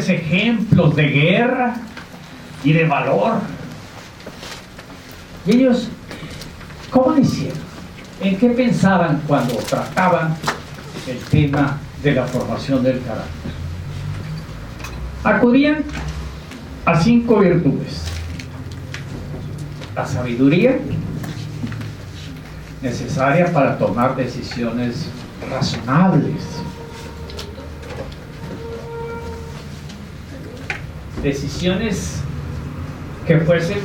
grandes ejemplos de guerra y de valor. ¿Y ellos cómo lo hicieron? ¿En qué pensaban cuando trataban el tema de la formación del carácter? Acudían a 5 virtudes: la sabiduría, necesaria para tomar decisiones razonables, decisiones que fuesen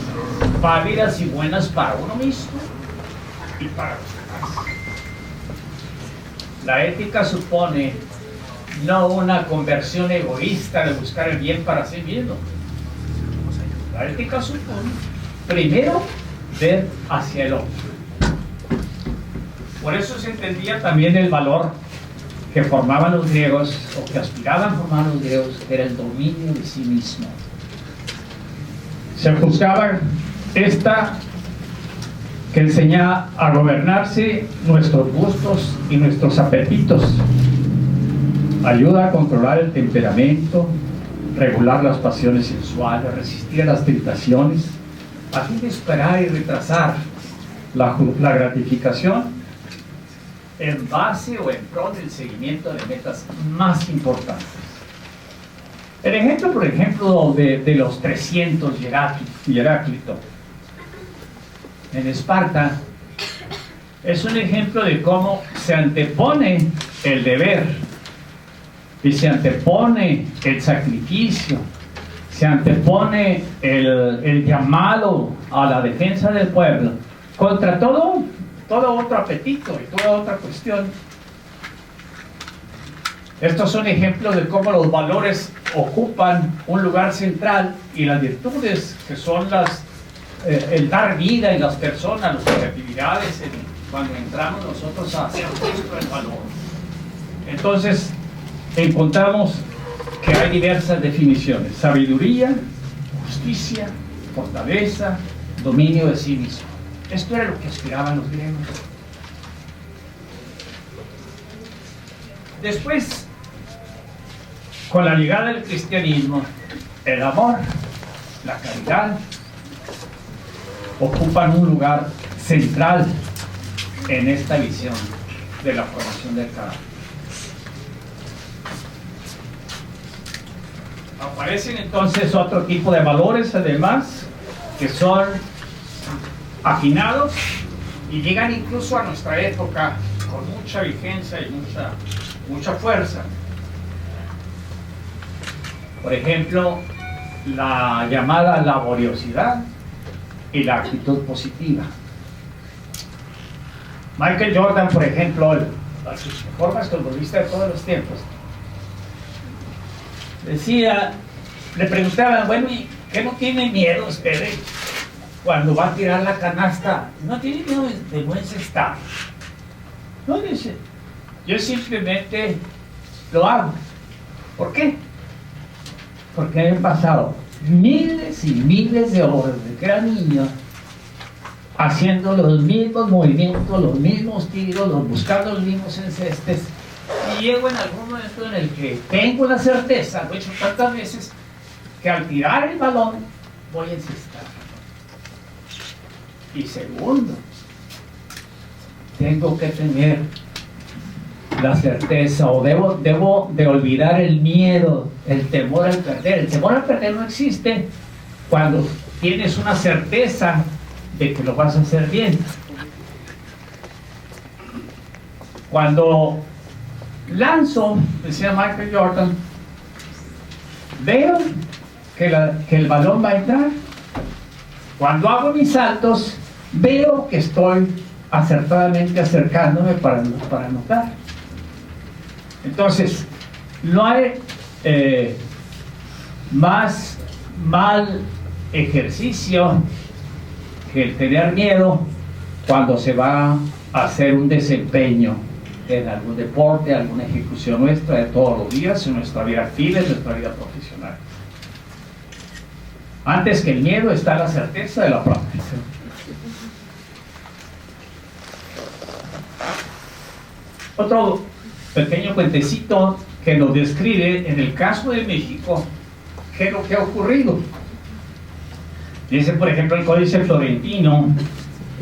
válidas y buenas para uno mismo y para los demás. La ética supone no una conversión egoísta de buscar el bien para sí mismo. La ética supone primero ver hacia el otro. Por eso se entendía también el valor que formaban los griegos, o que aspiraban a formar los griegos, que era el dominio de sí mismo. Se buscaba esta que enseña a gobernarse nuestros gustos y nuestros apetitos. Ayuda a controlar el temperamento, regular las pasiones sensuales, resistir a las tentaciones, a fin de esperar y retrasar la gratificación en base o en pro del seguimiento de metas más importantes. El ejemplo, por ejemplo, de los 300 y Heráclito en Esparta es un ejemplo de cómo se antepone el deber y se antepone el sacrificio, se antepone el llamado a la defensa del pueblo contra todo otro apetito y toda otra cuestión. Estos son ejemplos de cómo los valores ocupan un lugar central y las virtudes, que son el dar vida en las personas, las creatividades, cuando entramos nosotros a hacer esto el valor. Entonces encontramos que hay diversas definiciones: sabiduría, justicia, fortaleza, dominio de sí mismo. Esto era lo que aspiraban los griegos. Después, con la llegada del cristianismo, el amor, la caridad, ocupan un lugar central en esta visión de la formación del carácter. Aparecen entonces otro tipo de valores, además, que son afinados y llegan incluso a nuestra época con mucha vigencia y mucha fuerza. Por ejemplo, la llamada laboriosidad y la actitud positiva. Michael Jordan, por ejemplo, a sus mejores futbolistas de todos los tiempos, decía, le preguntaban, bueno, ¿y qué no tiene miedo usted cuando va a tirar la canasta? ¿No tiene miedo de no encestar? No, dice, yo simplemente lo hago. ¿Por qué? Porque han pasado miles y miles de horas de que era niño haciendo los mismos movimientos, los mismos tiros, buscando los mismos encestes, y llego en algún momento en el que tengo la certeza, lo he hecho tantas veces, que al tirar el balón voy a encestar. Y segundo, tengo que tener la certeza, o debo de olvidar el miedo, el temor al perder. El temor al perder no existe cuando tienes una certeza de que lo vas a hacer bien. Cuando lanzo, decía Michael Jordan, veo que el balón va a entrar. Cuando hago mis saltos, veo que estoy acertadamente acercándome para anotar. Entonces, no hay más mal ejercicio que el tener miedo cuando se va a hacer un desempeño en algún deporte, alguna ejecución nuestra de todos los días, en nuestra vida activa, en nuestra vida profesional. Antes que el miedo está la certeza de la práctica. Otro pequeño cuentecito que nos describe, en el caso de México, ¿qué es lo que ha ocurrido? Dice, por ejemplo, el Códice Florentino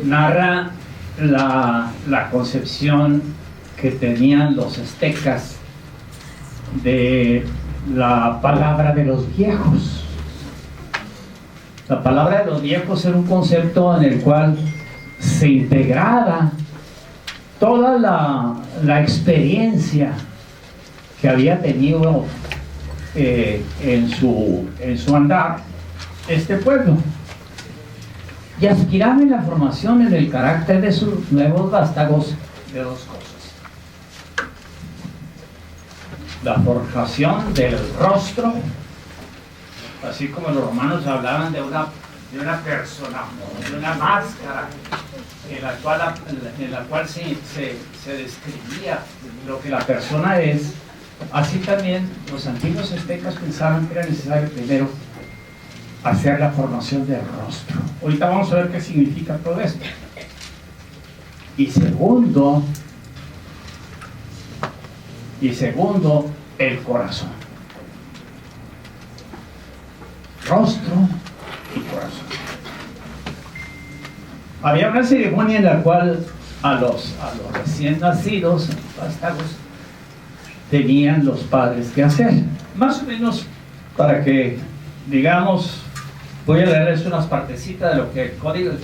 narra la concepción que tenían los aztecas de la palabra de los viejos. La palabra de los viejos era un concepto en el cual se integraba toda la experiencia que había tenido en su andar este pueblo, y aspiraba en la formación en el carácter de sus nuevos vástagos de dos cosas: la forjación del rostro, así como los romanos hablaban de una persona, de una máscara en la cual se describía lo que la persona es. Así también los antiguos aztecas pensaban que era necesario primero hacer la formación del rostro. Ahorita vamos a ver qué significa todo esto. Y segundo, el corazón. Rostro y corazón. Había una ceremonia en la cual a los recién nacidos, vástagos, tenían los padres que hacer. Más o menos para que, digamos, voy a leerles unas partecitas de lo que el Códice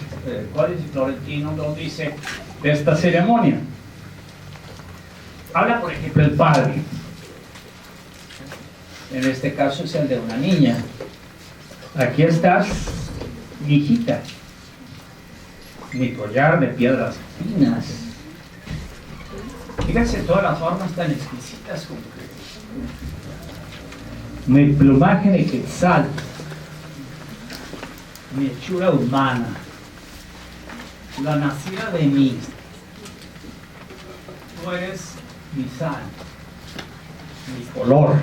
Florentino nos dice de esta ceremonia. Habla, por ejemplo, el padre. En este caso es el de una niña. Aquí estás, mi hijita. Mi collar de piedras finas. Fíjense todas las formas tan exquisitas como que mi plumaje de quetzal, mi hechura humana, la nacida de mí. Tú eres mi sal, mi color,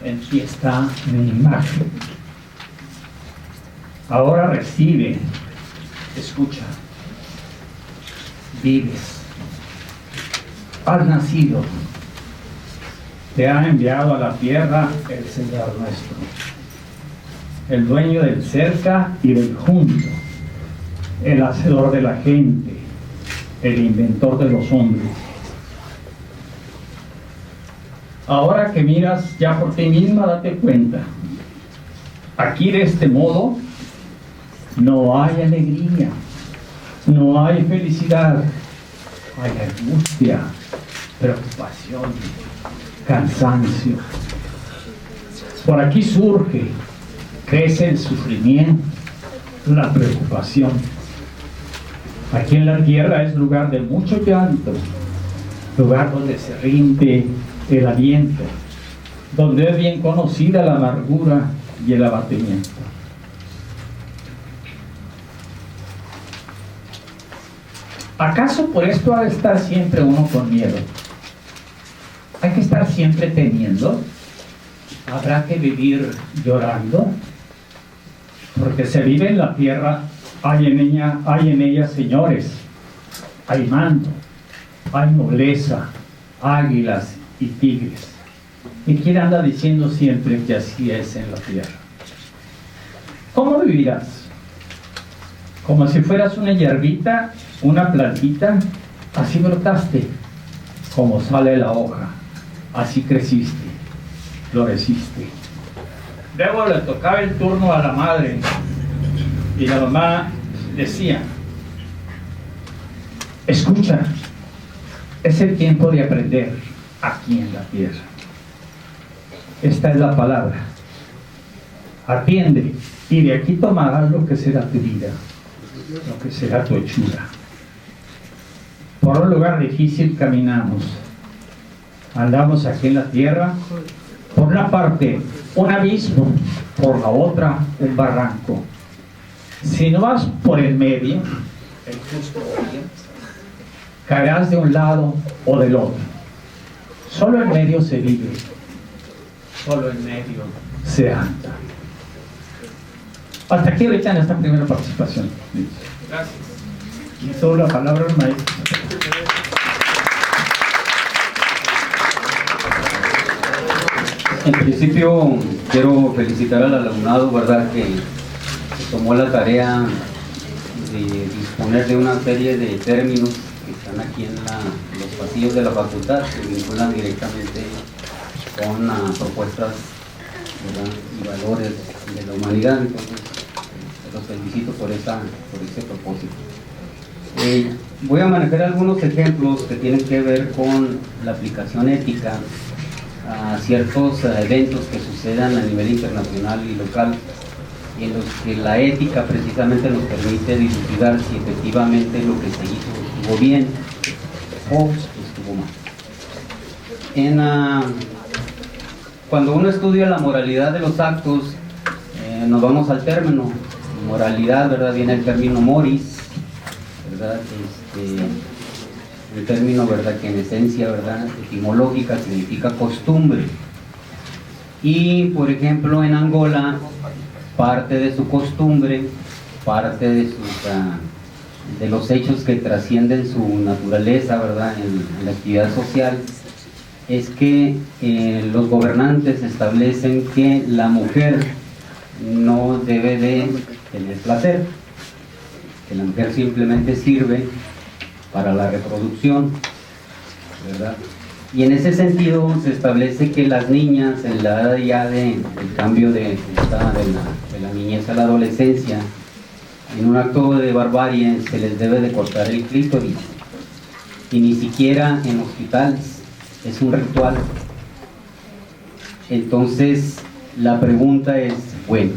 en ti está mi imagen. Ahora recibe, escucha, vives. Has nacido, te ha enviado a la tierra el Señor nuestro, el dueño del cerca y del junto, el hacedor de la gente, el inventor de los hombres. Ahora que miras ya por ti misma, date cuenta, aquí de este modo no hay alegría, no hay felicidad, hay angustia, preocupación, cansancio. Por aquí surge, crece el sufrimiento, la preocupación. Aquí en la tierra es lugar de mucho llanto, lugar donde se rinde el aliento, donde es bien conocida la amargura y el abatimiento. ¿Acaso por esto ha de estar siempre uno con miedo? ¿Hay que estar siempre temiendo? ¿Habrá que vivir llorando? Porque se vive en la tierra, hay en ella señores, hay mando, hay nobleza, águilas y tigres. ¿Y quién anda diciendo siempre que así es en la tierra? ¿Cómo vivirás? Como si fueras una hierbita, una plantita, así brotaste, como sale la hoja, así creciste, floreciste. Luego le tocaba el turno a la madre y la mamá decía: escucha, es el tiempo de aprender aquí en la tierra. Esta es la palabra. Atiende y de aquí tomarás lo que será tu vida, lo que será tu hechura. Por un lugar difícil caminamos, andamos aquí en la tierra, por una parte un abismo, por la otra un barranco. Si no vas por el medio, el justo oye, caerás de un lado o del otro. Solo en medio se vive, solo en medio se anda. Hasta aquí ahorita en esta primera participación. Gracias. Y sobre la palabra del maestro. En principio quiero felicitar al alumnado, ¿verdad?, que se tomó la tarea de disponer de una serie de términos que están aquí en los pasillos de la facultad, que vinculan directamente con propuestas, ¿verdad?, y valores de la humanidad. Entonces, los felicito por ese propósito. Voy a manejar algunos ejemplos que tienen que ver con la aplicación ética a ciertos eventos que sucedan a nivel internacional y local, en los que la ética precisamente nos permite dilucidar si efectivamente lo que se hizo estuvo bien o estuvo mal. Cuando uno estudia la moralidad de los actos, nos vamos al término moralidad, ¿verdad? Viene el término moris, ¿verdad? El término, ¿verdad?, que en esencia, ¿verdad?, etimológica significa costumbre. Y por ejemplo en Angola, parte de su costumbre, parte de los hechos que trascienden su naturaleza, ¿verdad?, en la actividad social, es que los gobernantes establecen que la mujer no debe de tener placer, que la mujer simplemente sirve para la reproducción, ¿verdad? Y en ese sentido se establece que las niñas en la edad ya del cambio de la niñez a la adolescencia, en un acto de barbarie se les debe de cortar el clítoris, y ni siquiera en hospitales, es un ritual. Entonces la pregunta es, bueno,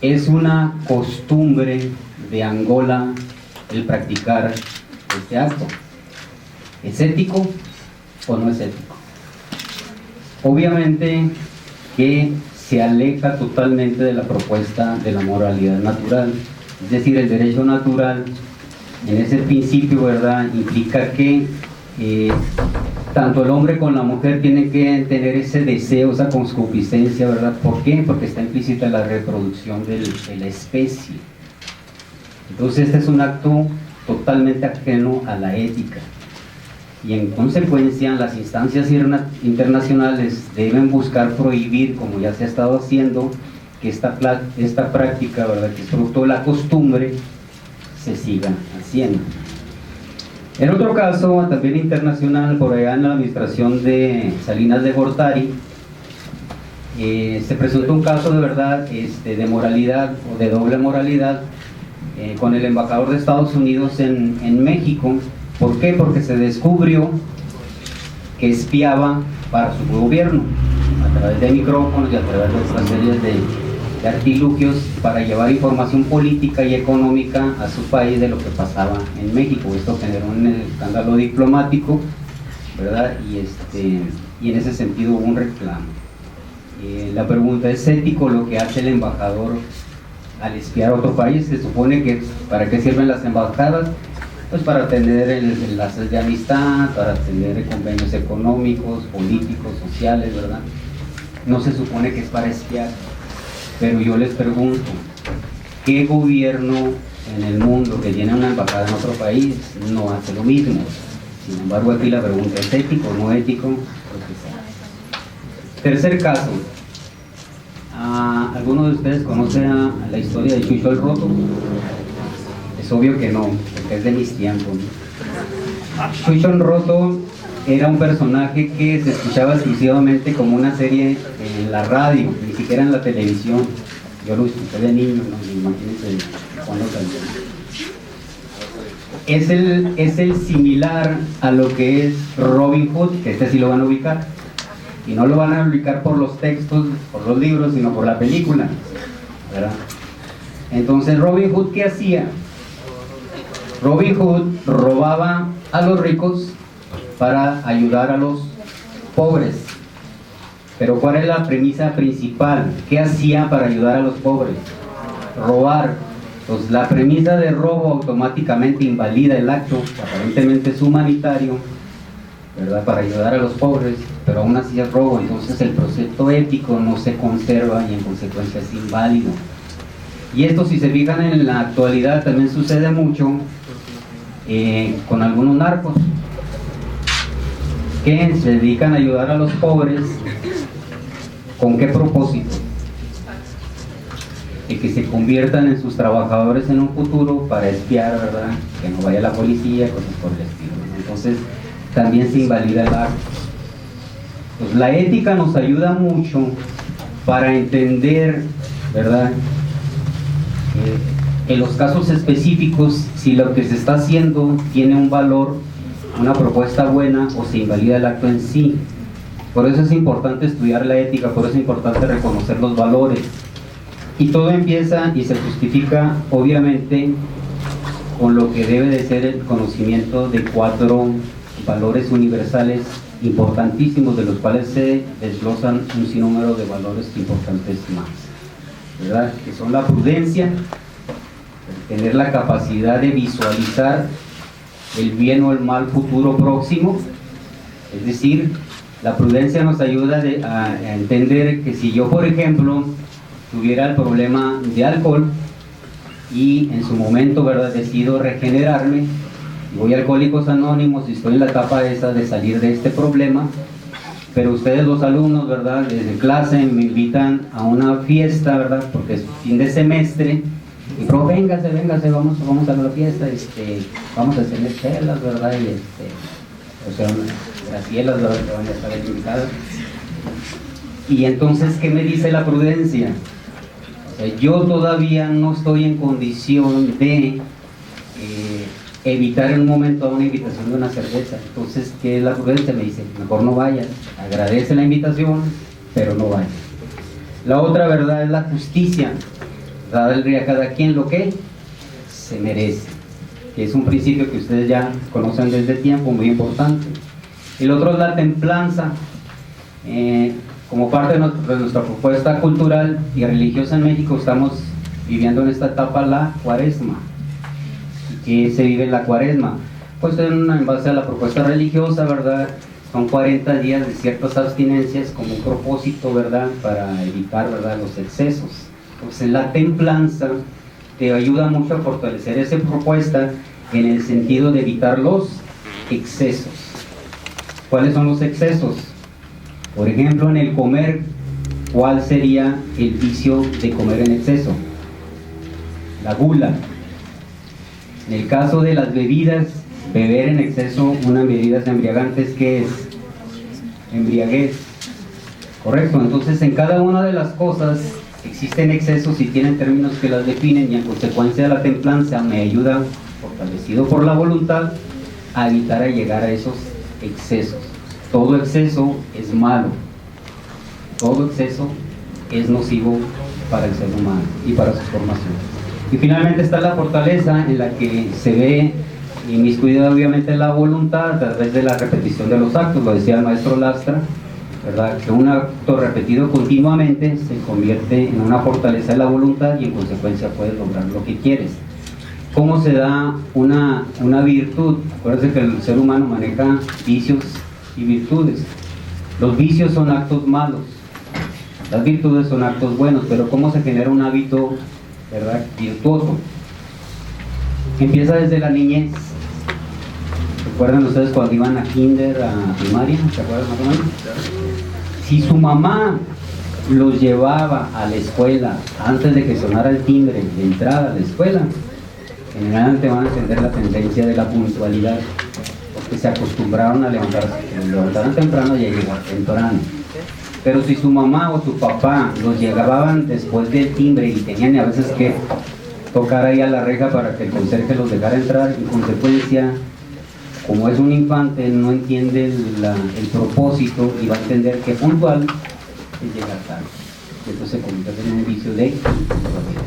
¿es una costumbre de Angola el practicar este acto? ¿Es ético o no es ético? Obviamente que se aleja totalmente de la propuesta de la moralidad natural, es decir, el derecho natural en ese principio, ¿verdad?, implica que tanto el hombre como la mujer tienen que tener ese deseo, esa concupiscencia, ¿verdad? ¿Por qué? Porque está implícita la reproducción de la especie. Entonces este es un acto totalmente ajeno a la ética, y en consecuencia las instancias internacionales deben buscar prohibir, como ya se ha estado haciendo, que esta práctica, ¿verdad?, que es producto de la costumbre, se siga haciendo. En otro caso, también internacional, por allá en la administración de Salinas de Gortari, se presentó un caso de verdad de moralidad o de doble moralidad con el embajador de Estados Unidos en México. ¿Por qué? Porque se descubrió que espiaba para su gobierno a través de micrófonos y a través de otras series de artilugios para llevar información política y económica a su país de lo que pasaba en México. Esto generó un escándalo diplomático, ¿verdad? Y en ese sentido hubo un reclamo. La pregunta, ¿es ético lo que hace el embajador al espiar a otro país? Se supone que ¿para qué sirven las embajadas? Pues para tener enlaces de amistad, para tener convenios económicos, políticos, sociales, ¿verdad? No se supone que es para espiar. Pero yo les pregunto, ¿qué gobierno en el mundo que tiene una embajada en otro país no hace lo mismo? Sin embargo, aquí la pregunta es ético o no ético. Tercer caso, ¿alguno de ustedes conoce la historia de Chucho el Roto? Es obvio que no, porque es de mis tiempos, ¿no? Chucho el Roto era un personaje que se escuchaba exclusivamente como una serie en la radio, ni siquiera en la televisión. Yo lo escuché de niño, ¿no? Imagínense cuando salió. Es el similar a lo que es Robin Hood, que este sí lo van a ubicar. Y no lo van a ubicar por los textos, por los libros, sino por la película, ¿verdad? Entonces, Robin Hood, ¿qué hacía? Robin Hood robaba a los ricos para ayudar a los pobres. Pero ¿cuál es la premisa principal? ¿Qué hacía para ayudar a los pobres? Robar. Pues la premisa de robo automáticamente invalida el acto, que aparentemente es humanitario, ¿verdad?, para ayudar a los pobres, pero aún así es robo. Entonces el precepto ético no se conserva y en consecuencia es inválido. Y esto, si se fijan, en la actualidad también sucede mucho con algunos narcos que se dedican a ayudar a los pobres ¿Con qué propósito? De que se conviertan en sus trabajadores en un futuro para espiar, ¿verdad? Que no vaya la policía, cosas por el estilo, ¿no? Entonces, también se invalida el acto. Pues la ética nos ayuda mucho para entender, ¿verdad? En los casos específicos, si lo que se está haciendo tiene un valor, una propuesta buena, o se invalida el acto en sí. Por eso es importante estudiar la ética, por eso es importante reconocer los valores. Y todo empieza y se justifica, obviamente, con lo que debe de ser el conocimiento de 4 valores universales importantísimos, de los cuales se desglosan un sinnúmero de valores importantes más, ¿verdad? Que son la prudencia, tener la capacidad de visualizar el bien o el mal futuro próximo. Es decir, la prudencia nos ayuda a entender que si yo, por ejemplo, tuviera el problema de alcohol y en su momento, ¿verdad?, decido regenerarme, voy a Alcohólicos Anónimos y estoy en la etapa esa de salir de este problema, pero ustedes, los alumnos, ¿verdad?, desde clase me invitan a una fiesta, ¿verdad?, porque es fin de semestre, y pero véngase, vamos a la fiesta, vamos a tener chelas, ¿verdad?, y o sea, Gracielas, ¿verdad?, que van a estar ahí invitadas. Y entonces, ¿qué me dice la prudencia? O sea, yo todavía no estoy en condición de evitar en un momento una invitación de una cerveza. Entonces, ¿qué es la prudencia? Me dice, mejor no vayas, agradece la invitación, pero no vayas. La otra, ¿verdad?, es la justicia. Darle a cada quien lo que se merece, que es un principio que ustedes ya conocen desde tiempo, muy importante. El otro es la templanza. Como parte de nuestra propuesta cultural y religiosa en México, estamos viviendo en esta etapa la cuaresma. ¿Qué se vive en la cuaresma? Pues en base a la propuesta religiosa, ¿verdad? Son 40 días de ciertas abstinencias como un propósito, ¿verdad?, para evitar, ¿verdad?, los excesos. Entonces la templanza te ayuda mucho a fortalecer esa propuesta en el sentido de evitar los excesos. ¿Cuáles son los excesos? Por ejemplo, en el comer, ¿cuál sería el vicio de comer en exceso? La gula. En el caso de las bebidas, beber en exceso unas bebidas embriagantes, ¿qué es? Embriaguez. Correcto. Entonces, en cada una de las cosas existen excesos y tienen términos que las definen, y en consecuencia la templanza me ayuda, fortalecido por la voluntad, a evitar a llegar a esos excesos. Todo exceso es malo, todo exceso es nocivo para el ser humano y para su formación. Y finalmente está la fortaleza, en la que se ve inmiscuida obviamente la voluntad a través de la repetición de los actos. Lo decía el maestro Lastra, ¿verdad?, que un acto repetido continuamente se convierte en una fortaleza de la voluntad y en consecuencia puedes lograr lo que quieres. ¿Cómo se da una virtud? Acuérdense que el ser humano maneja vicios y virtudes. Los vicios son actos malos, las virtudes son actos buenos, pero ¿cómo se genera un hábito, ¿verdad?, virtuoso? Empieza desde la niñez. ¿Recuerdan ustedes cuando iban a kinder, a primaria? ¿Se acuerdan más o menos? Si su mamá los llevaba a la escuela antes de que sonara el timbre de entrada a la escuela, generalmente van a entender la tendencia de la puntualidad, porque se acostumbraron a levantarse temprano y a llegar temprano. Pero si su mamá o su papá los llegaban después del timbre y tenían a veces que tocar ahí a la reja para que el conserje los dejara entrar, en consecuencia, como es un infante, no entiende el propósito y va a entender que puntual es llegar tarde. Entonces se convierte en un vicio de puntualidad.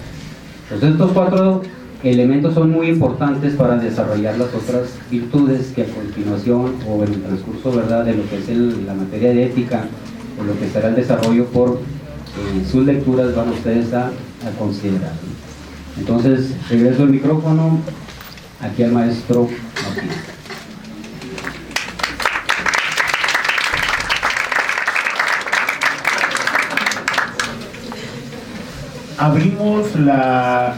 Entonces estos 4 elementos son muy importantes para desarrollar las otras virtudes que a continuación, o en el transcurso, ¿verdad?, de lo que es la materia de ética, o lo que será el desarrollo por sus lecturas, van ustedes a considerar. Entonces, regreso el micrófono aquí al maestro Martínez. Abrimos la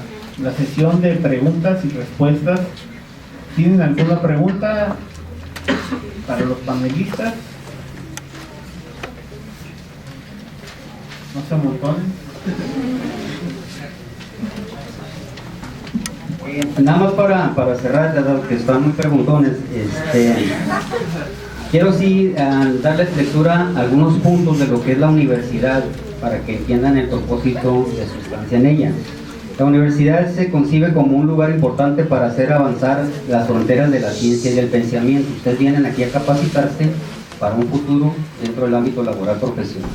sesión de preguntas y respuestas. ¿Tienen alguna pregunta para los panelistas? No se amontonen. Nada más para cerrar, dado que están muy preguntones, quiero sí darles lectura a algunos puntos de lo que es la universidad para que entiendan el propósito de su estancia en ella. La universidad se concibe como un lugar importante para hacer avanzar las fronteras de la ciencia y del pensamiento. Ustedes vienen aquí a capacitarse para un futuro dentro del ámbito laboral profesional.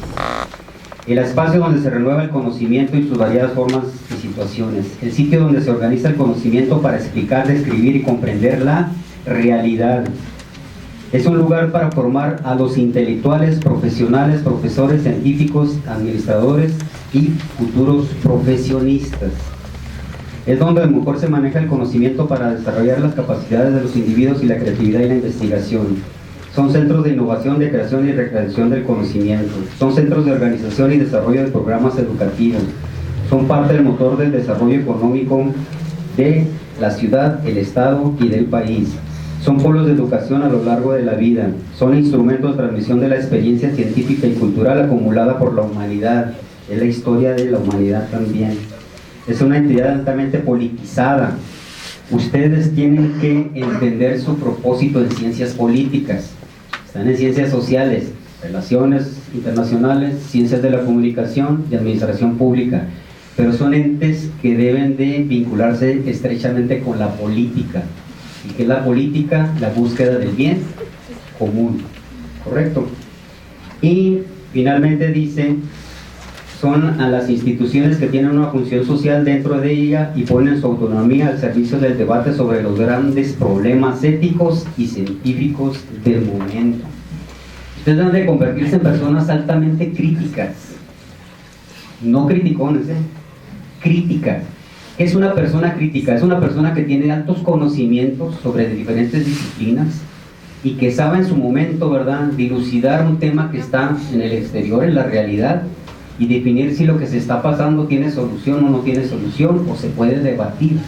El espacio donde se renueva el conocimiento y sus variadas formas y situaciones. El sitio donde se organiza el conocimiento para explicar, describir y comprender la realidad. Es un lugar para formar a los intelectuales, profesionales, profesores, científicos, administradores y futuros profesionistas. Es donde mejor se maneja el conocimiento para desarrollar las capacidades de los individuos y la creatividad y la investigación. Son centros de innovación, de creación y recreación del conocimiento. Son centros de organización y desarrollo de programas educativos. Son parte del motor del desarrollo económico de la ciudad, el estado y del país. Son polos de educación a lo largo de la vida. Son instrumentos de transmisión de la experiencia científica y cultural acumulada por la humanidad. Es la historia de la humanidad también. Es una entidad altamente politizada. Ustedes tienen que entender su propósito en ciencias políticas. Están en ciencias sociales, relaciones internacionales, ciencias de la comunicación y administración pública. Pero son entes que deben de vincularse estrechamente con la política. ¿Y qué es la política? La búsqueda del bien común. ¿Correcto? Y finalmente dice, son a las instituciones que tienen una función social dentro de ella y ponen su autonomía al servicio del debate sobre los grandes problemas éticos y científicos del momento. Ustedes deben de convertirse en personas altamente críticas, no criticones, críticas. ¿Qué es una persona crítica? Es una persona que tiene altos conocimientos sobre diferentes disciplinas y que sabe en su momento, ¿verdad?, dilucidar un tema que está en el exterior, en la realidad, y definir si lo que se está pasando tiene solución o no tiene solución, o se puede debatir.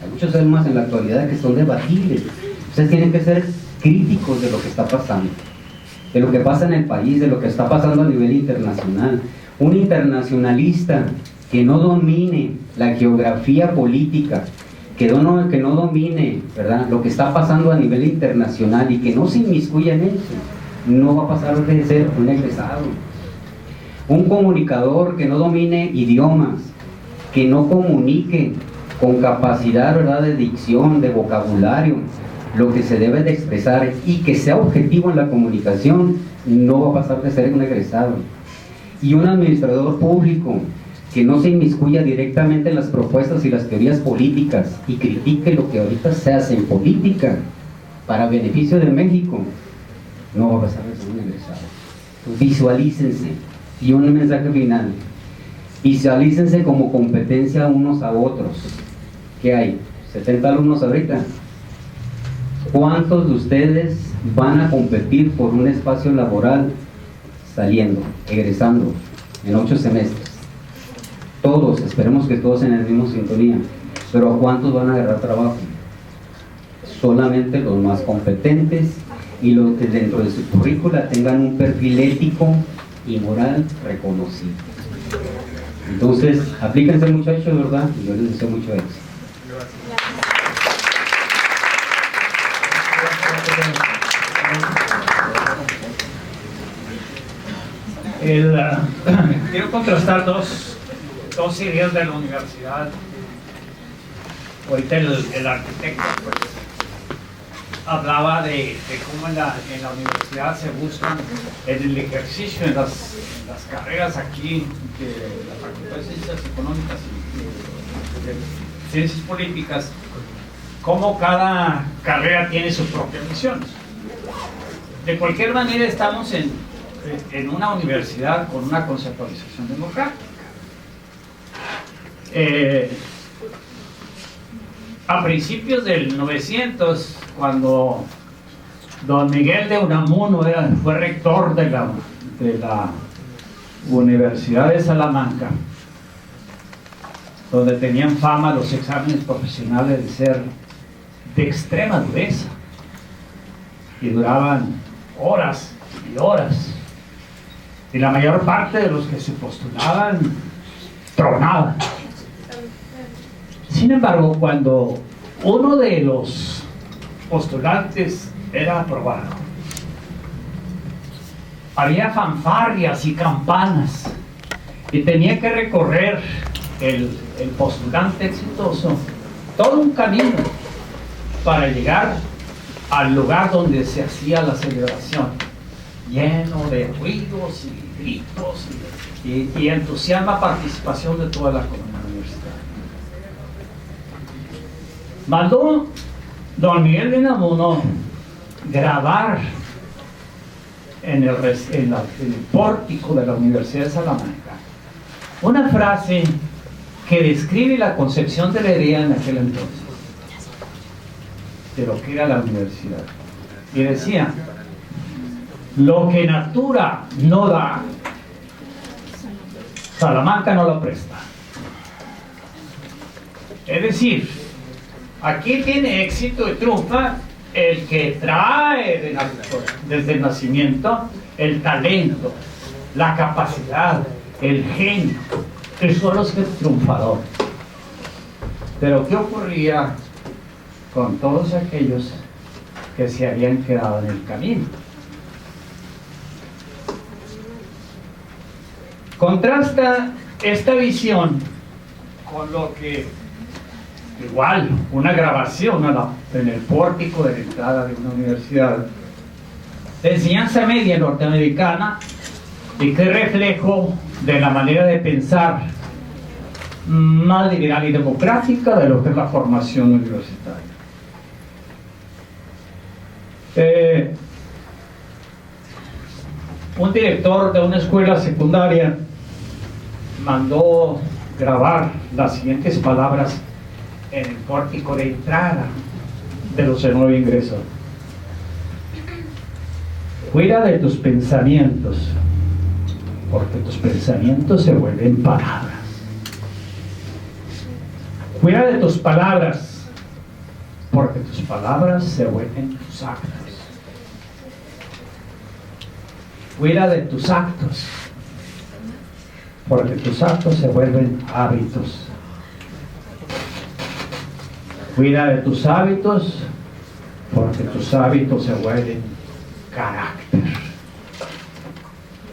Hay muchos temas en la actualidad que son debatibles. Ustedes tienen que ser críticos de lo que está pasando, de lo que pasa en el país, de lo que está pasando a nivel internacional. Un internacionalista que no domine la geografía política, que no domine, ¿verdad?, lo que está pasando a nivel internacional y que no se inmiscuya en eso, no va a pasar de ser un egresado. Un comunicador que no domine idiomas, que no comunique con capacidad, ¿verdad?, de dicción, de vocabulario, lo que se debe de expresar, y que sea objetivo en la comunicación, no va a pasar de ser un egresado. Y un administrador público que no se inmiscuya directamente en las propuestas y las teorías políticas y critique lo que ahorita se hace en política para beneficio de México, no va a pasar de ser un egresado. Visualícense. Y un mensaje final: visualícense como competencia unos a otros. ¿Qué hay? 70 alumnos ahorita. ¿Cuántos de ustedes van a competir por un espacio laboral saliendo, egresando en 8 semestres? Todos, esperemos que todos en el mismo sintonía. Pero ¿cuántos van a agarrar trabajo? Solamente los más competentes y los que dentro de su currícula tengan un perfil ético y moral reconocido. Entonces, aplíquense, muchachos, ¿verdad? Y yo les deseo mucho éxito. Quiero contrastar dos ideas de la universidad. Ahorita el arquitecto pues hablaba de cómo en la universidad se buscan en el ejercicio, en las carreras aquí de la Facultad de Ciencias Económicas y de Ciencias Políticas, cómo cada carrera tiene sus propias misiones. De cualquier manera estamos en una universidad con una conceptualización democrática. A principios del 900, cuando don Miguel de Unamuno fue rector de la Universidad de Salamanca, donde tenían fama los exámenes profesionales de ser de extrema dureza y duraban horas y horas. y la mayor parte de los que se postulaban tronaban. Sin embargo, cuando uno de los postulantes era aprobado, había fanfarrias y campanas y tenía que recorrer el postulante exitoso todo un camino para llegar al lugar donde se hacía la celebración, lleno de ruidos y gritos y entusiasma participación de toda la comunidad universitaria. Mandó don Miguel de Unamuno grabar en el pórtico de la Universidad de Salamanca una frase que describe la concepción de la idea en aquel entonces de lo que era la universidad, y decía: lo que natura no da, Salamanca no lo presta. Es decir, aquí tiene éxito y triunfa el que trae desde el nacimiento el talento, la capacidad, el genio. Esos son los que triunfadores. Pero ¿qué ocurría con todos aquellos que se habían quedado en el camino? Contrasta esta visión con lo que, igual, una grabación en el pórtico de la entrada de una universidad de enseñanza media norteamericana, y que reflejo de la manera de pensar más liberal y democrática de lo que es la formación universitaria. Un director de una escuela secundaria mandó grabar las siguientes palabras en el pórtico de entrada de los de nuevo ingreso: cuida de tus pensamientos, porque tus pensamientos se vuelven palabras. Cuida de tus palabras, porque tus palabras se vuelven tus actos. Cuida de tus actos, porque tus actos se vuelven hábitos. Cuida de tus hábitos, porque tus hábitos se vuelven carácter.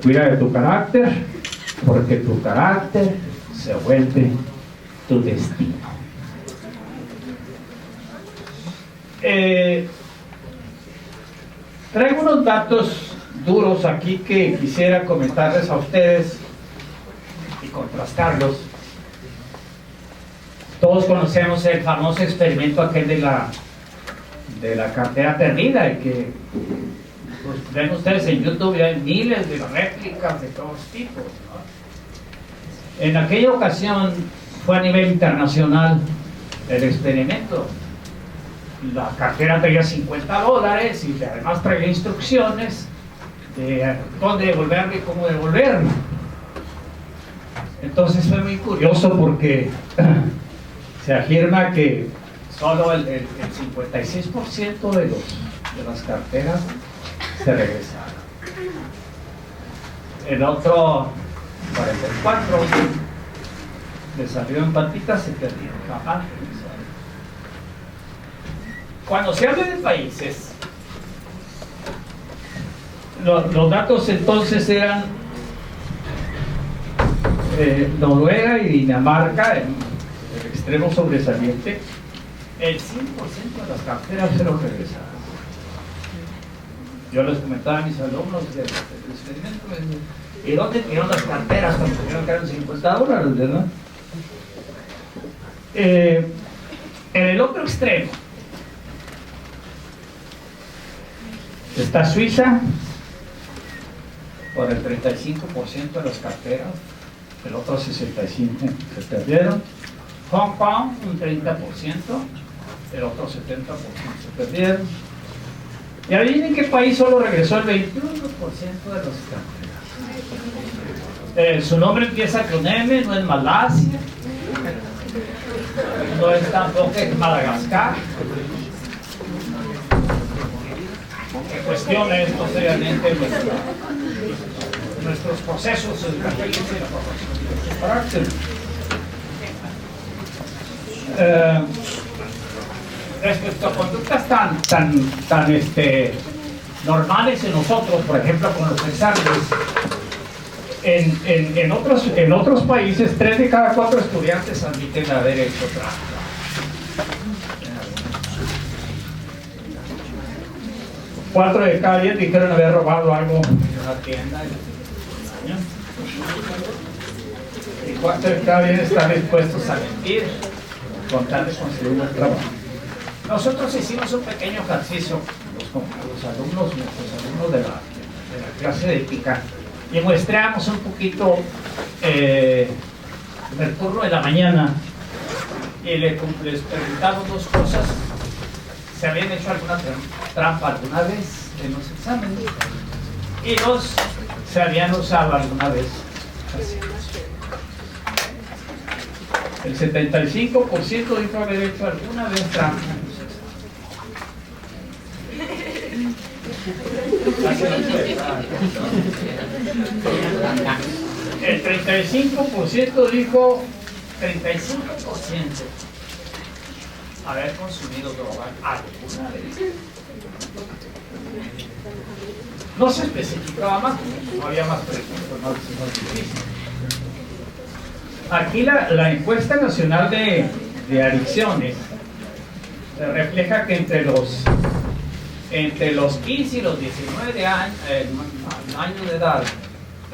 Cuida de tu carácter, porque tu carácter se vuelve tu destino. Traigo unos datos duros aquí que quisiera comentarles a ustedes y contrastarlos. Todos conocemos el famoso experimento aquel de la cartera perdida, y que pues, ven ustedes en YouTube, y hay miles de réplicas de todos tipos, ¿no? En aquella ocasión fue a nivel internacional el experimento. La cartera traía $50 y además traía instrucciones de dónde devolverlo y cómo devolverlo. Entonces fue muy curioso porque se afirma que solo el 56% de las carteras se regresaron. El otro 44% le salió en patitas, se perdieron, jamás regresaron. Cuando se habla de países, los datos entonces eran Noruega y Dinamarca, en el extremo sobresaliente. El 100% de las carteras se los regresaron. Yo les comentaba a mis alumnos del experimento: ¿y dónde tiraron las carteras cuando tuvieron que eran $50, verdad? En el otro extremo está Suiza, por el 35% de las carteras, el otro 65% se perdieron. Hong Kong, un 30%, el otro 70% se perdieron. Y adivinen qué país solo regresó el 21% de las carteras. Su nombre empieza con M, no es Malasia, no es tampoco Madagascar. Que cuestiona esto seriamente nuestros procesos educativos y la formación de nuestro carácter. Respecto a conductas tan normales en nosotros, por ejemplo con los exámenes, en otros países 3 de cada 4 estudiantes admiten haber hecho trampa. 4 de cada 10 dijeron haber robado algo en una tienda en el año. Y 4 de cada 10 están dispuestos a mentir con tal de conseguir un buen trabajo. Nosotros hicimos un pequeño ejercicio con los alumnos, nuestros alumnos de la clase de ética, y muestramos un poquito el turno de la mañana y les preguntamos 2 cosas. ¿Se habían hecho alguna trampa alguna vez en los exámenes? Y 2, ¿se habían usado alguna vez? El 75% dijo haber hecho alguna vez trampa en los exámenes. El 35% dijo, 35%. Haber consumido droga alguna vez. No se especificaba más, no había más preguntas, más difícil. Aquí la encuesta nacional de adicciones refleja que entre los 15 y los 19 años de edad,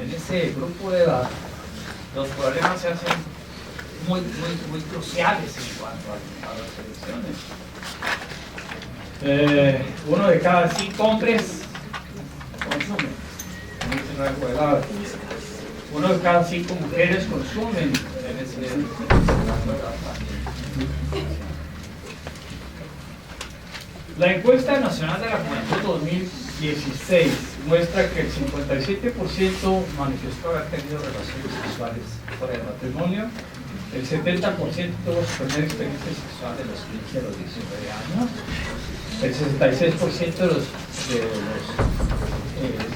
en ese grupo de edad, los problemas se hacen muy cruciales en cuanto a las adicciones. 1 de cada 5 hombres consumen en ese rango de edad. 1 de cada 5 mujeres consumen en ese rango de edad también. La encuesta nacional de la juventud 2016 muestra que el 57% manifestó haber tenido relaciones sexuales fuera del matrimonio. El 70% tuvo su primera experiencia sexual de los 15 a los 19 años. El 66% de los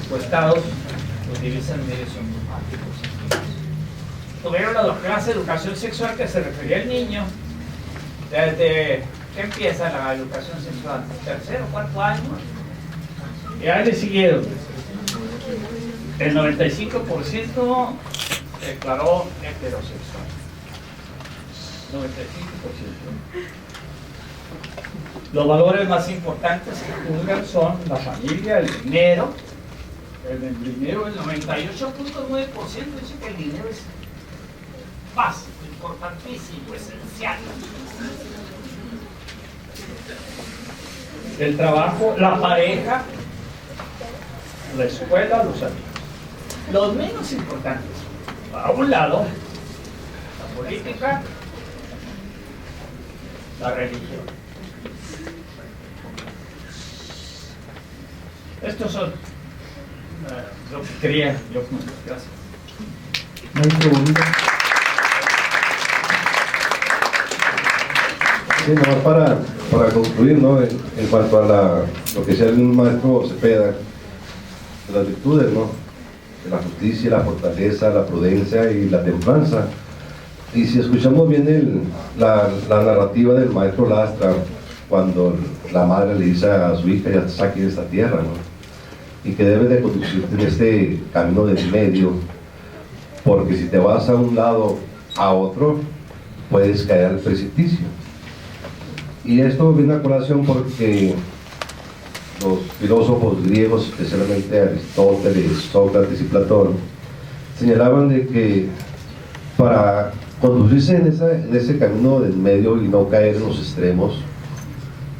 encuestados utilizan medios informáticos. Tuvieron la clase de educación sexual que se refería al niño. Desde que empieza la educación sexual, 3.º o 4.º año. Y ahí le siguieron. El 95% declaró heterosexual. 95%. Los valores más importantes que juzgan son la familia, el dinero. El dinero, el 98.9% dice que el dinero es básico, importantísimo, esencial. El trabajo, la pareja, la escuela, los amigos. Los menos importantes, a un lado, la política, la religión. Estos son lo que quería yo comentar. Gracias. Maestro Bonilla. Sí, nomás para concluir, ¿no? En cuanto a lo que decía el maestro Cepeda, de las virtudes, ¿no? De la justicia, la fortaleza, la prudencia y la templanza. Y si escuchamos bien la narrativa del maestro Lastra, cuando la madre le dice a su hija, ya te saque de esta tierra, ¿no? Y que debe de conducirte en este camino del medio, porque si te vas a un lado a otro, puedes caer al precipicio. Y esto viene a colación porque los filósofos griegos, especialmente Aristóteles, Sócrates y Platón, señalaban de que para conducirse en ese camino del medio y no caer en los extremos,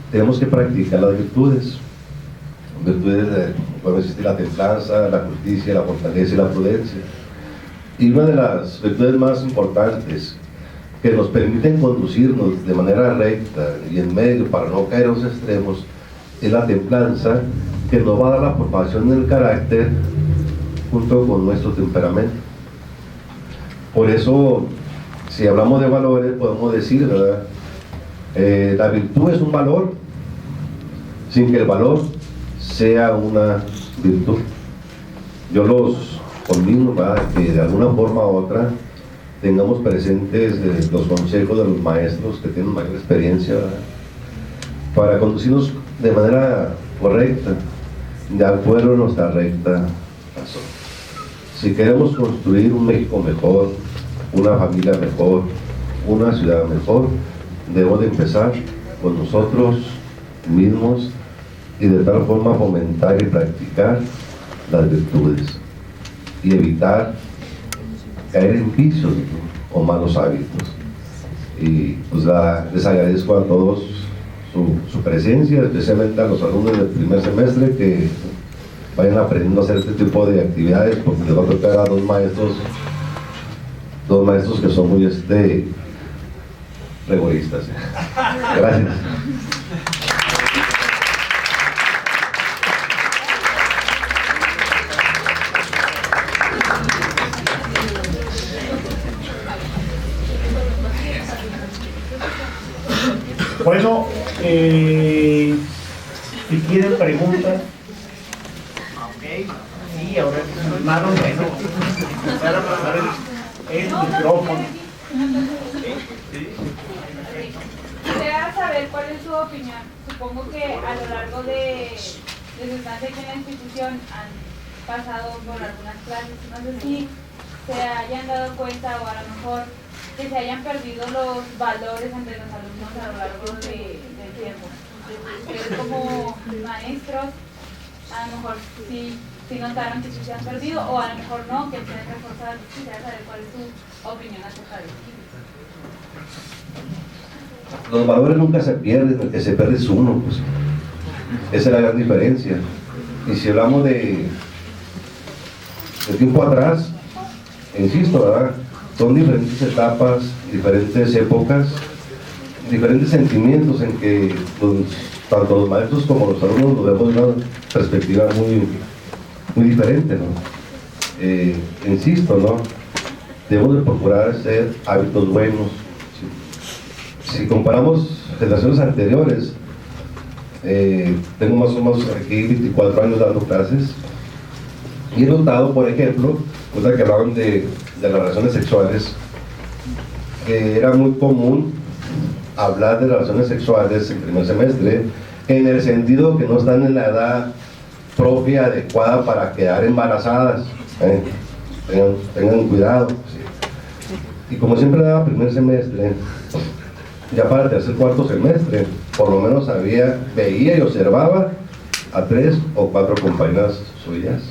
tenemos que practicar las virtudes. Virtudes pueden existir la templanza, la justicia, la fortaleza y la prudencia. Y una de las virtudes más importantes que nos permiten conducirnos de manera recta y en medio para no caer en los extremos es la templanza, que nos va a dar la formación del carácter junto con nuestro temperamento. Por eso, si hablamos de valores, podemos decir, ¿verdad? La virtud es un valor sin que el valor sea una virtud. Yo los conmigo, ¿verdad? Que de alguna forma u otra tengamos presentes los consejos de los maestros que tienen mayor experiencia, ¿verdad? Para conducirnos de manera correcta, de acuerdo a nuestra recta razón. Si queremos construir un México mejor, una familia mejor, una ciudad mejor, debemos de empezar con nosotros mismos y de tal forma fomentar y practicar las virtudes y evitar caer en vicios, ¿no? O malos hábitos. Y pues les agradezco a todos su presencia, especialmente a los alumnos del primer semestre que vayan aprendiendo a hacer este tipo de actividades, porque les va a tocar a dos maestros que son muy rigoristas. Gracias. Bueno, si quieren preguntas. Ok, sí, ahora hermano, bueno, empezar a pasar el micrófono. Quisiera saber cuál es su opinión. Supongo que a lo largo de su estancia aquí en la institución han pasado por algunas clases. No sé si se hayan dado cuenta o a lo mejor que se hayan perdido los valores entre los alumnos a lo largo del tiempo. Ustedes como maestros, a lo mejor sí notaron que se han perdido o a lo mejor no, que quieren reforzar. Quisiera saber cuál es su opinión acerca de eso. Los valores nunca se pierden, el que se pierde es uno, pues. Esa es la gran diferencia. Y si hablamos de tiempo atrás, insisto, ¿verdad? Son diferentes etapas, diferentes épocas, diferentes sentimientos en que tanto los maestros como los alumnos nos vemos de una perspectiva muy diferente, ¿no? Insisto, ¿no? Debemos de procurar hacer hábitos buenos. Si comparamos generaciones anteriores, tengo más o menos aquí 24 años dando clases y he notado, por ejemplo, que hablaban de las relaciones sexuales, que era muy común hablar de relaciones sexuales en primer semestre, en el sentido que no están en la edad propia adecuada para quedar embarazadas. Tengan cuidado. Sí. Y como siempre daba primer semestre, ya para el tercer, cuarto semestre, por lo menos veía y observaba a 3 o 4 compañeras suyas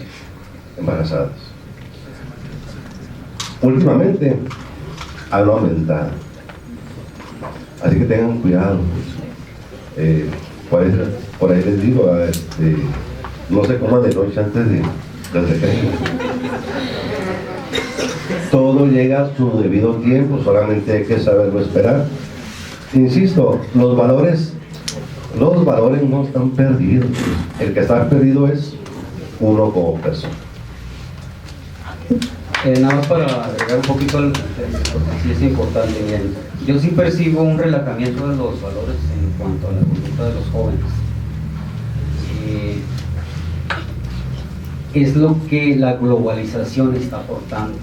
embarazadas. Últimamente han aumentado, así que tengan cuidado. Por ahí les digo, no se coman de noche antes del recreo. Todo llega a su debido tiempo, solamente hay que saberlo esperar. Insisto, los valores no están perdidos. El que está perdido es uno como persona. Nada más para agregar un poquito al tema, porque sí es importante. Bien. Yo sí percibo un relajamiento de los valores en cuanto a la conducta de los jóvenes. Es lo que la globalización está aportando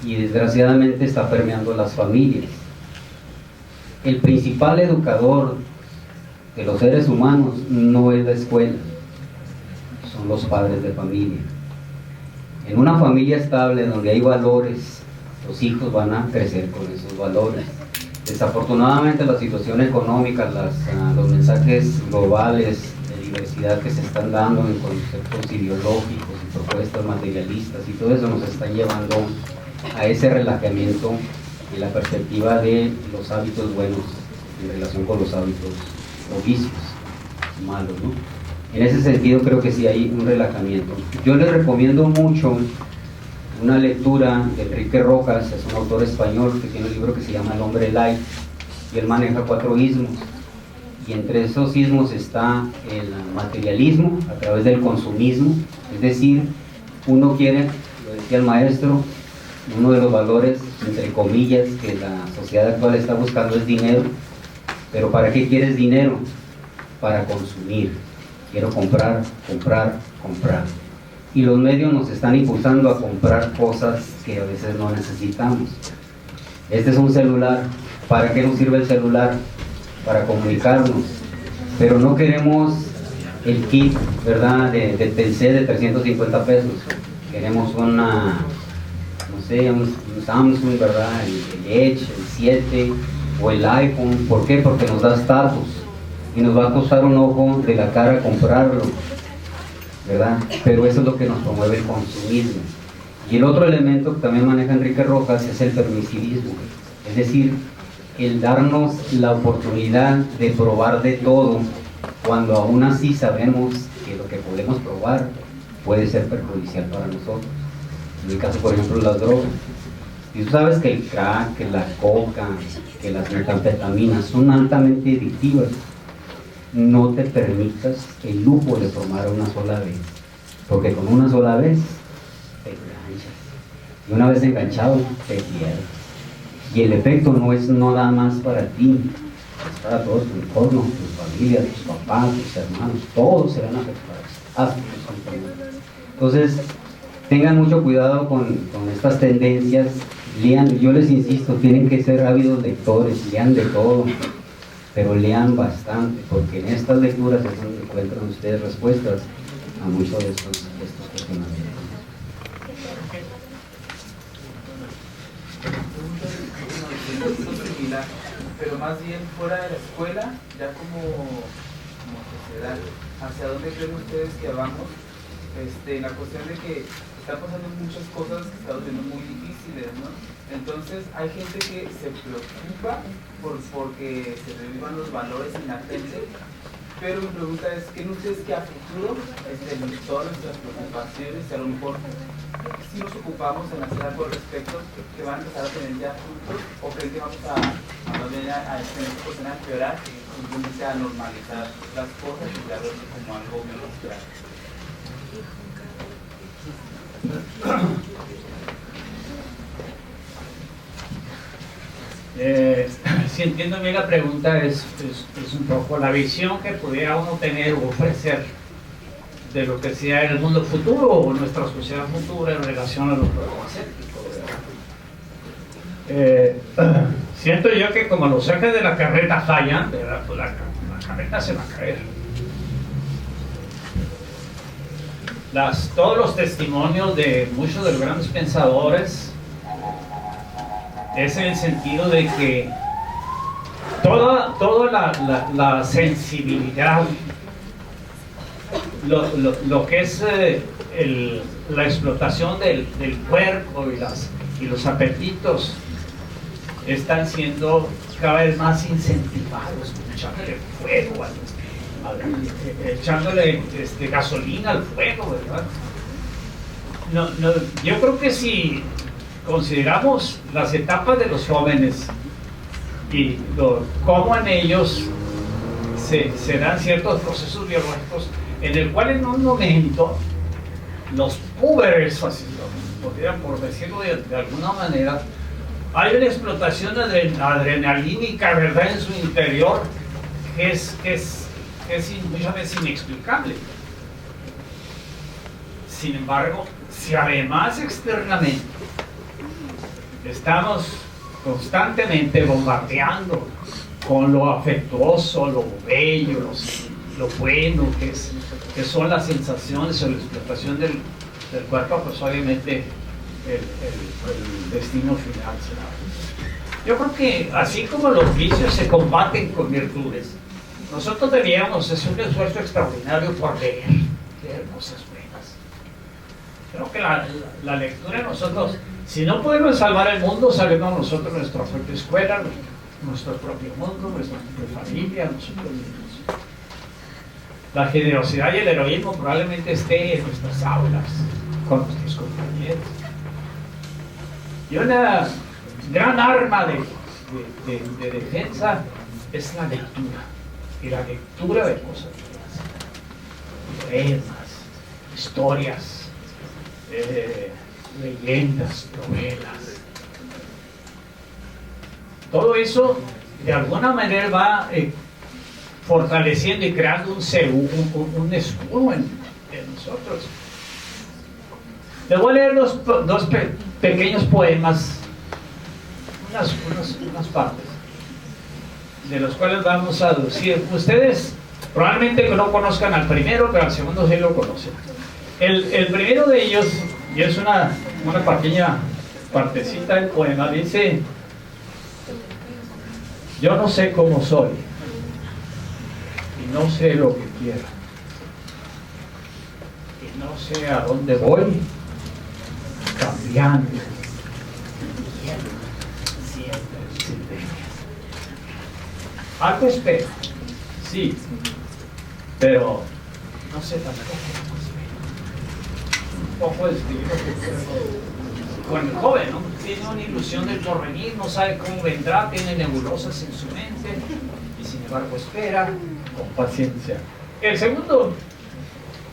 y desgraciadamente está permeando las familias. El principal educador de los seres humanos no es la escuela, son los padres de familia. En una familia estable donde hay valores, los hijos van a crecer con esos valores. Desafortunadamente la situación económica, los mensajes globales de diversidad que se están dando en conceptos ideológicos y propuestas materialistas y todo eso nos están llevando a ese relajamiento y la perspectiva de los hábitos buenos en relación con los hábitos o vicios malos, ¿no? En ese sentido creo que sí hay un relajamiento. Yo les recomiendo mucho una lectura de Enrique Rojas, es un autor español que tiene un libro que se llama El hombre light, y él maneja 4 ismos, y entre esos ismos está el materialismo a través del consumismo, es decir, uno quiere, lo decía el maestro, uno de los valores, entre comillas, que la sociedad actual está buscando es dinero. Pero ¿para qué quieres dinero? Para consumir. Quiero comprar, comprar, comprar. y los medios nos están impulsando a comprar cosas que a veces no necesitamos. Este es un celular. ¿Para qué nos sirve el celular? Para comunicarnos, pero no queremos el kit, ¿verdad? De Telcel de 350 pesos. Queremos una, no sé, un Samsung, ¿verdad? El Edge, el 7 o el iPhone. ¿Por qué? Porque nos da estatus y nos va a costar un ojo de la cara comprarlo, ¿verdad? Pero eso es lo que nos promueve el consumismo. Y el otro elemento que también maneja Enrique Rojas es el permisivismo, es decir, el darnos la oportunidad de probar de todo, cuando aún así sabemos que lo que podemos probar puede ser perjudicial para nosotros. En el caso, por ejemplo, las drogas. Si tú sabes que el crack, que la coca, que las metanfetaminas son altamente adictivas, no te permitas el lujo de tomar una sola vez, porque con una sola vez te enganchas, y una vez enganchado te pierdes. Y el efecto no es nada más para ti, es para todo tu entorno, tu familia, tus papás, tus hermanos, todos se van a afectar, hasta tus compañeros. Entonces, tengan mucho cuidado con estas tendencias, lean, yo les insisto, tienen que ser ávidos lectores, lean de todo, pero lean bastante, porque en estas lecturas es donde encuentran ustedes respuestas a muchos de estos cuestionamientos. Similar, pero más bien fuera de la escuela, ya como sociedad, ¿hacia dónde creen ustedes que vamos? La cuestión de que están pasando muchas cosas que están siendo muy difíciles, ¿no? Entonces hay gente que se preocupa porque se revivan los valores en la gente, pero mi pregunta es, ¿creen ustedes que a futuro todas nuestras preocupaciones, y a lo mejor si nos ocupamos en hacer algo al respecto, que van a empezar a tener ya frutos, o creen que vamos a empeorar, simplemente a normalizar las cosas y ya verlo como algo menos grave? Si entiendo bien la pregunta, es un poco la visión que pudiera uno tener o ofrecer de lo que sea el mundo futuro o nuestra sociedad futura en relación a los problemas éticos. Siento yo que como los ejes de la carreta fallan, ¿verdad? Pues la carreta se va a caer. Todos los testimonios de muchos de los grandes pensadores es en el sentido de que toda la sensibilidad, lo que es la explotación del cuerpo y los apetitos están siendo cada vez más incentivados, echándole fuego, echándole gasolina al fuego, ¿verdad? Yo creo que si consideramos las etapas de los jóvenes y cómo en ellos se dan ciertos procesos biológicos en el cual en un momento los púberes, así por decirlo de alguna manera, hay una explotación adrenalínica, ¿verdad?, en su interior que es muchas veces inexplicable. Sin embargo, si además externamente estamos constantemente bombardeando con lo afectuoso, lo bello, lo bueno que son las sensaciones o la explotación del cuerpo, pues obviamente el destino final será. Yo creo que así como los vicios se combaten con virtudes, nosotros deberíamos hacer un esfuerzo extraordinario por leer cosas buenas. Creo que la lectura, nosotros, si no podemos salvar el mundo, salvemos nosotros nuestra propia escuela, nuestro propio mundo, nuestra propia familia, nosotros mismos. La generosidad y el heroísmo probablemente esté en nuestras aulas, con nuestros compañeros. Y una gran arma de defensa es la lectura. Y la lectura de cosas buenas, poemas, historias, leyendas, novelas. Todo eso de alguna manera va fortaleciendo y creando un escudo en nosotros. Les voy a leer dos pequeños poemas, unas partes, de los cuales vamos a deducir. Ustedes probablemente no conozcan al primero, pero al segundo sí lo conocen. El primero de ellos, y es una pequeña partecita del poema, dice: yo no sé cómo soy y no sé lo que quiero y no sé a dónde voy, cambiando siempre sin líneas. Algo espero, sí, pero no sé tampoco cómo soy. Un poco describido con el joven, ¿no? Tiene una ilusión del porvenir, no sabe cómo vendrá, tiene nebulosas en su mente y sin embargo espera con paciencia. El segundo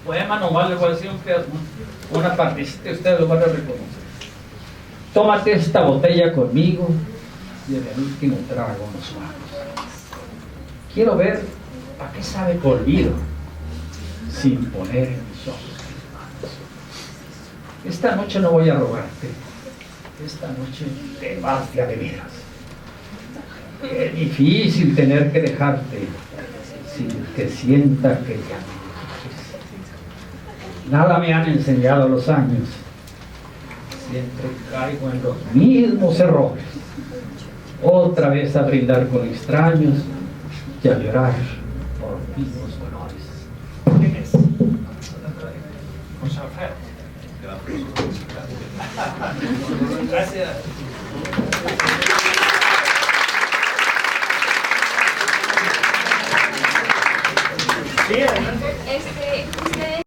poema nomás les voy a decir una partecita, ustedes lo van a reconocer. Tómate esta botella conmigo y en el último trago nos vamos. Quiero ver a qué sabe tu olvido sin poner en mis ojos tus manos. Esta noche no voy a rogarte. Esta noche te vas de a de veras. Qué difícil tener que dejarte sin que sienta que ya no me quieres. Nada me han enseñado los años. Siempre caigo en los mismos errores. Otra vez a brindar con extraños y a llorar por mismos dolores. ¿Quién es? José Alfredo. Gracias. Sí, adelante. Ustedes